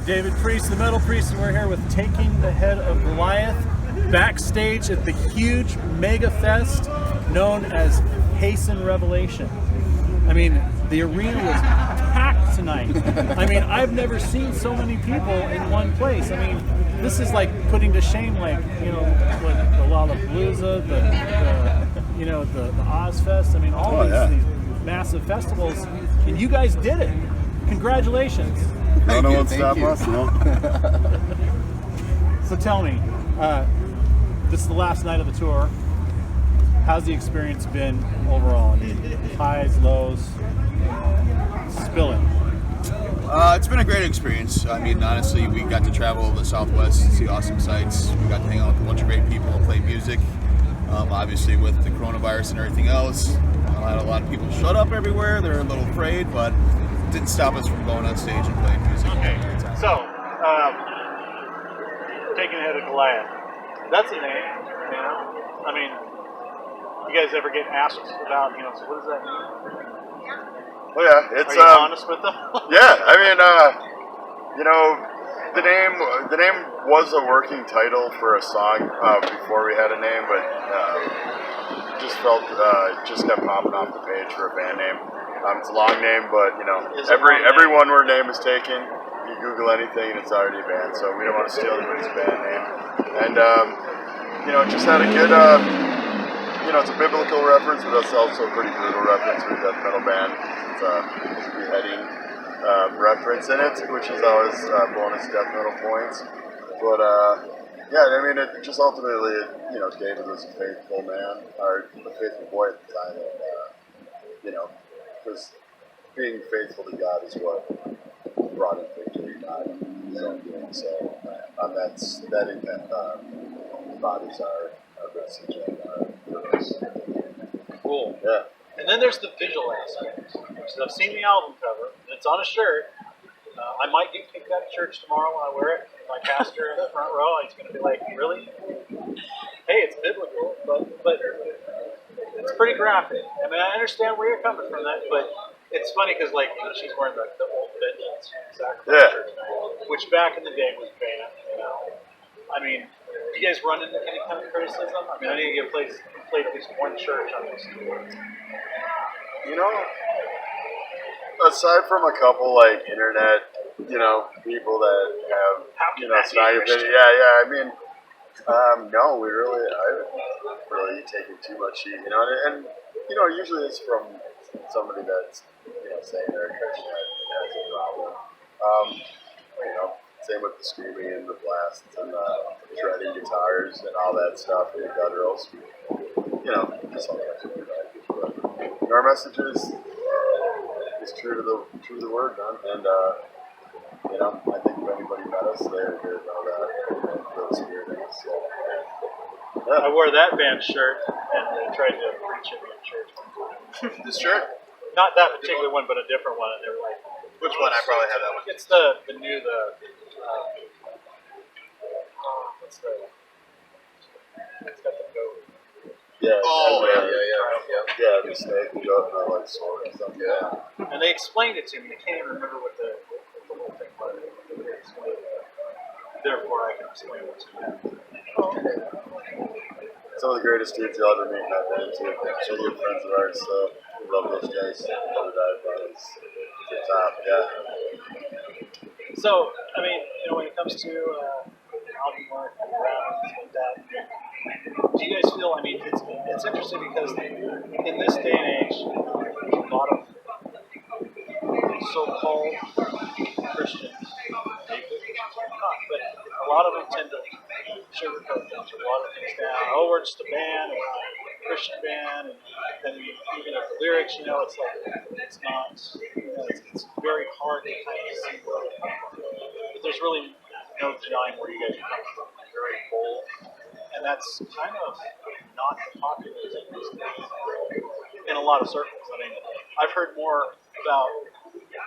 David Priest, the Metal Priest, and we're here with Taking the Head of Goliath, backstage at the huge mega fest known as Hasten Revelation. I mean, the arena was packed tonight. I mean, I've never seen so many people in one place. I mean, this is like putting to shame, like, you know, what, the Lollapalooza, the Ozfest. I mean, all these massive festivals, and you guys did it. Congratulations. No one stop us, no. So tell me, this is the last night of the tour. How's the experience been overall? I mean, highs, lows, spill it. It's been a great experience. I mean, honestly, we got to travel the Southwest, see awesome sights. We got to hang out with a bunch of great people and play music. Obviously, with the coronavirus and everything else, a lot of people shut up everywhere. They're a little afraid, but it didn't stop us from going on stage and playing music. Okay. So, Taking the Head of Goliath. That's a name, you know? I mean, you guys ever get asked about, you know, so what does that mean? Well, yeah, it's Are you honest with them? yeah, I mean, you know, the name was a working title for a song before we had a name, but just felt just kept popping off the page for a band name. It's a long name, but you know, every one word name is taken. You Google anything and it's already a band, so we don't want to steal anybody's band name. And you know, it just had a good. You know, it's a biblical reference, but it's also a pretty brutal reference for a death metal band. It's a beheading reference in it, which is always bonus death metal points. But yeah, I mean, it just ultimately, you know, David was a faithful man, or a faithful boy at the time, and you know, because being faithful to God is what brought him victory, not his own doing. So that intent embodies our message and our purpose. Cool. Yeah. And then there's the visual aspect. So I've seen the album cover, and it's on a shirt. I might get kicked out of church tomorrow when I wear it. My pastor in the front row, he's going to be like, really? Hey, it's biblical, but it's pretty graphic. I mean, I understand where you're coming from that, but it's funny because, like, you know, she's wearing the old Vengeance shirt, which back in the day was banned, you know. I mean, do you guys run into any kind of criticism? I mean, I know you played at least one church on this tour. You know, aside from a couple like internet, you know, people that have, you know, snide opinion, I mean, no, I haven't really taken too much heat, you know, and you know, usually it's from somebody that's, you know, saying they're a Christian that has a problem. You know, same with the screaming and the blasts and the shredding guitars and all that stuff, and gutturals. You know, just all that sort of thing. But our message is true to the word, man. And you know, I think if anybody met us, they would know that the spirit in us. So, yeah. I wore that band shirt and they tried to preach at me in church one time. This shirt? Not that particular one, but a different one, and they were like, which one? I probably have that one. It's the new what's the? It's got the goat. Yeah. Yeah. The snake and goat and all that sword and stuff. Yeah. And they explained it to me. I can't even remember what the whole thing was. They explained it. Therefore, I can explain it to you. Oh, okay. Some of the greatest dudes you'll ever meet in that band too. They're good friends of ours, so we love those guys. Love the dive bodies. The top, yeah. So, I mean, you know, when it comes to album work and rounds like that, do you guys feel? I mean, it's interesting because in this day and age, there's a lot of so-called Christians, maybe not, but a lot of them tend to sugarcoat things or water things down. Oh, we're just a band, or we're not a Christian band, and then even at the lyrics, you know, it's like it's not. You know, it's very hard to kind of see where they're coming from. But there's really no denying where you guys are coming from. You're very bold, and that's kind of not popular these days in a lot of circles. I mean, I've heard more about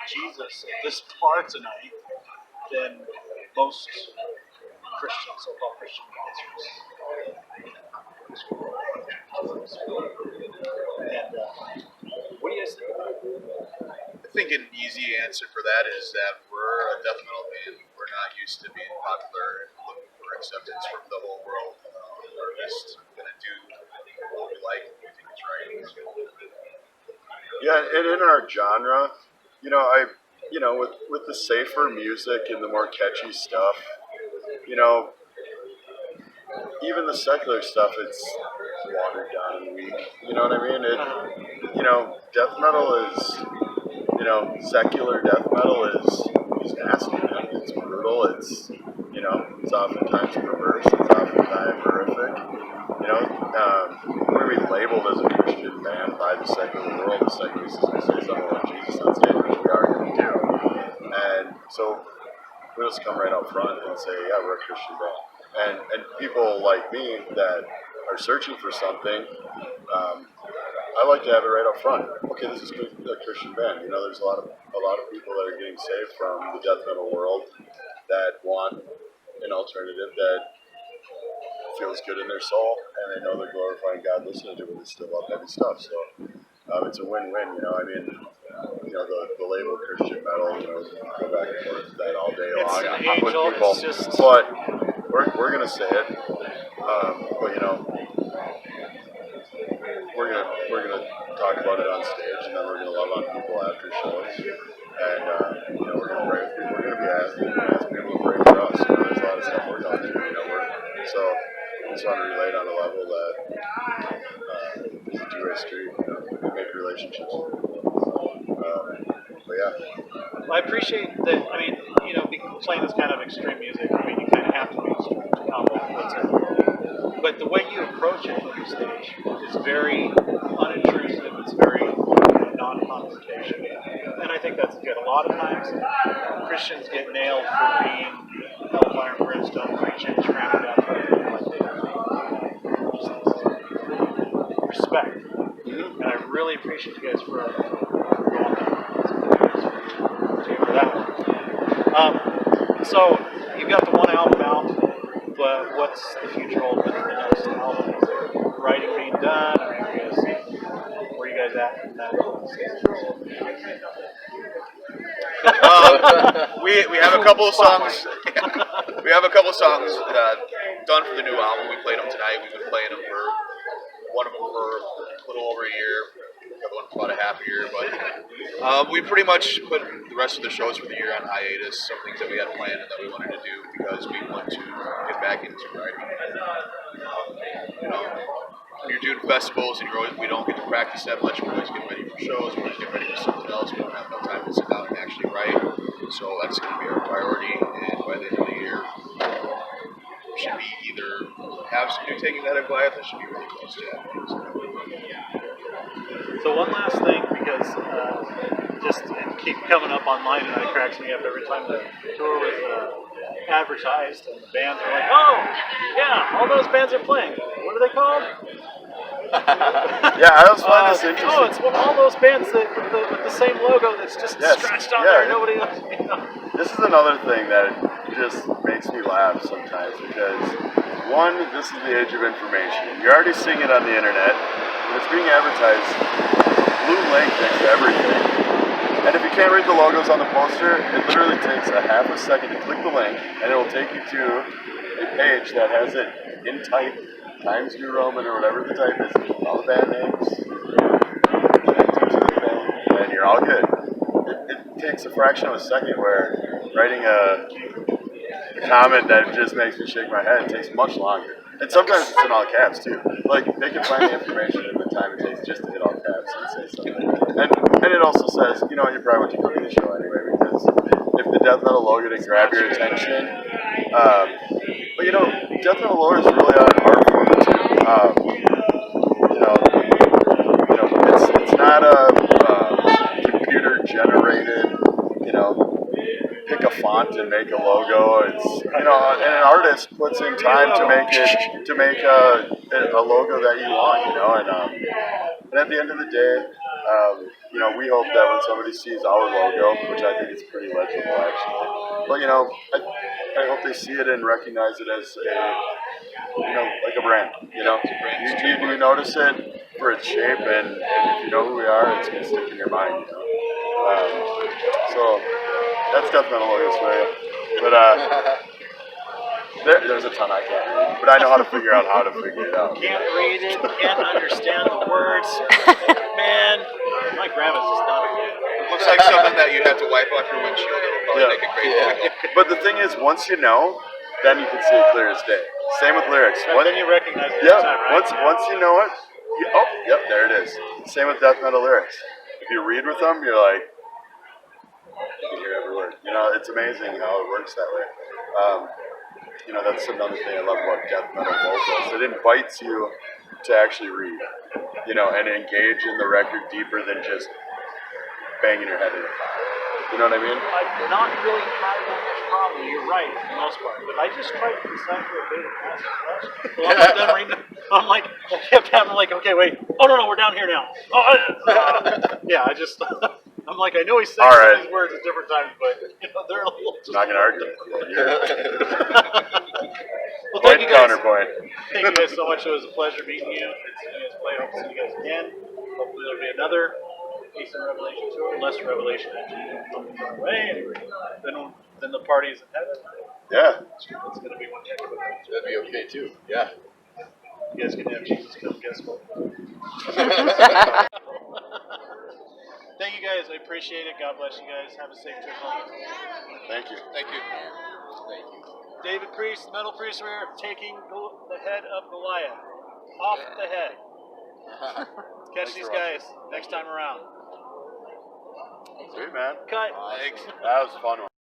Jesus at this bar tonight than most Christians, so-called Christian concerts. And what do you guys think about it? I think an easy answer for that is that we're a death metal band. We're we're not used to being popular and looking for acceptance from the whole world. We're just going to do what we like and we think is right. Yeah, and in our genre, with the safer music and the more catchy stuff, even the secular stuff, it's watered down and weak. You know what I mean? Death metal is, secular death metal is nasty. It's brutal. It's oftentimes perverse. It's oftentimes horrific. We're being labeled as a Christian band by the secular world. The secular system says something about Jesus on stage, which we are going to do. And so we'll just come right out front and say, yeah, we're a Christian band. And people like me that are searching for something, I like to have it right up front. Okay, this is a Christian band. There's a lot of people that are getting saved from the death metal world that want an alternative that feels good in their soul, and they know they're glorifying God listening to it, but they still love heavy stuff. So it's a win-win. The label Christian metal, go back and forth with that all day long with people. But we're gonna say it. We're gonna talk about it on stage, and then we're gonna love on people after shows, and we're gonna pray with people. We're gonna be ask people to pray for us. There's a lot of stuff we're going through. So I just want to relate on a level that is a two-way street. We make relationships. But yeah. Well, I appreciate that. I mean, playing this kind of extreme music, you kind of have to be extreme to accomplish what's in it. But the way you approach it on the stage is very unintrusive. It's very non-confrontational. And I think that's good. A lot of times, Christians get nailed for being hellfire and brimstone preaching, trapped up, like they respect. And I really appreciate you guys for going that one. So you've got the one album out, but what's the future hold with the next album? Is there writing being done? Where are you guys at in that? We have a couple of songs. We have a couple of songs done for the new album. We played them tonight. We've been playing them for one of them for a little over a year. The other one for about a half a year. But we pretty much put the rest of the shows for the year on hiatus. Some things that we had planned and that we wanted to do because we want to get back into writing. When you're doing festivals and we don't get to practice that much, we're always getting ready for shows, we're always getting ready for something else, we don't have enough time to sit down and actually write. So that's going to be our priority, and by the end of the year, we should be either have some new Taking That of Goliath, or should be really close to that. So one last thing, because just keep coming up online, and it cracks me up every time the tour was advertised, and the bands are like, oh, yeah, all those bands are playing. What are they called? Yeah, I also find this interesting. Oh, it's all those bands with the same logo that's just scratched on there. Nobody else. This is another thing that just makes me laugh sometimes because, one, this is the age of information. You're already seeing it on the internet. When it's being advertised, blue link next to everything. And if you can't read the logos on the poster, it literally takes a half a second to click the link, and it will take you to a page that has it in type, Times New Roman or whatever the type is, all the band names, connect them to the thing, and you're all good. It takes a fraction of a second where writing a comment that just makes me shake my head takes much longer. And sometimes it's in all caps too. Like, they can find the information in the time it takes just to hit all caps and say something. And it also says, you probably want to go to the show anyway, because if the death metal logo didn't grab your attention, but death metal logo is really an art form too. It's not a computer generated, pick a font and make a logo. It's and an artist puts in time to make a logo that you want, and at the end of the day, we hope that when somebody sees our logo, which I think is pretty legible actually, but I hope they see it and recognize it as like a brand. You notice it for its shape, and if you know who we are, it's gonna stick in your mind. So that's death metal logos for you. But there's a ton I can't read, but I know how to figure out how to figure it out. Can't read it, can't understand the words. Man, my grandma's just not a fan. It looks like something that you have to wipe off your windshield. It'll probably make a great wiggle. But the thing is, once you know, then you can see it clear as day. Same with lyrics. But then you recognize it every time, right? Once you know it, there it is. Same with death metal lyrics. If you read with them, you're like, you can hear every word. You know, it's amazing how it works that way. You know, that's another thing I love about death metal vocals. It invites you to actually read, you know, and engage in the record deeper than just banging your head in it. You know what I mean? I've not really had that much problem. You're right, for the most part. But I just tried to decipher a bit of passive rush. Well, I'm done reading. I'm like, I kept having like, okay, wait. Oh, no, we're down here now. Yeah, I just, I'm like, I know he's saying some of these words at different times, but you know, they're a little. Not gonna argue. Well, thank you guys. Counterpoint. Thank you guys so much. It was a pleasure meeting you. Seeing you guys play. I hope to see you guys again. Hopefully there'll be another Hasten Revelation Tour, unless Revelation actually comes our way. Then the party's in heaven. Yeah. It's going to be one heck of a night. That'd be okay too. Yeah. You guys can have Jesus come guest book. Thank you guys. I appreciate it. God bless you guys. Have a safe trip home. Thank you. Thank you. Thank you. David Priest, the metal priest, we're taking the head of Goliath off the head. Catch these guys next time around. Sweet, man. Cut. Thanks. That was a fun one.